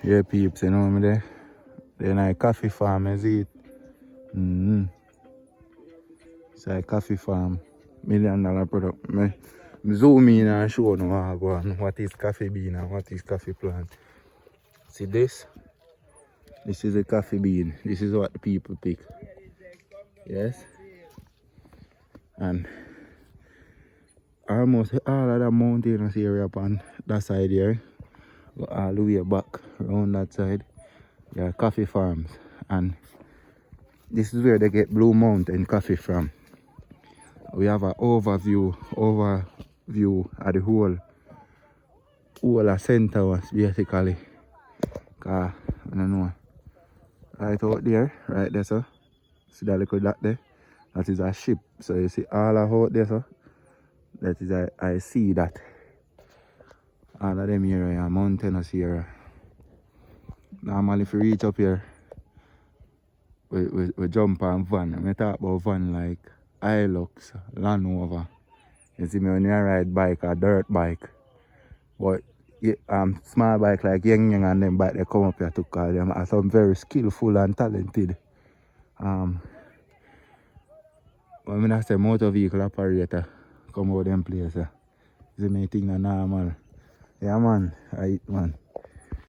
Yeah, peeps, you know me there. Then I coffee farm, is it? It's a coffee farm. $1 million product. Me zoom in and show you what is coffee bean and what is coffee plant. See this? This is a coffee bean. This is what the people pick. Yes? And almost all of the mountainous area upon that side here, go all the way back around that side, there are coffee farms. And this is where they get Blue Mountain coffee from. We have an overview of the whole center was basically. Cause I don't know. Right out there, right there, sir. See that little dot there? That is a ship. So you see all out there, sir. That is I see that. All of them here are mountainous here. Normally if you reach up here, we jump on van. I talk about van like Hilux, Land Rover. You see me when you ride bike or dirt bike. But small bike like Yang Yang and them bike they come up here to call them are some very skillful and talented. When I say motor vehicle operator come out them place. See me thing are normal. Yeah man, I man.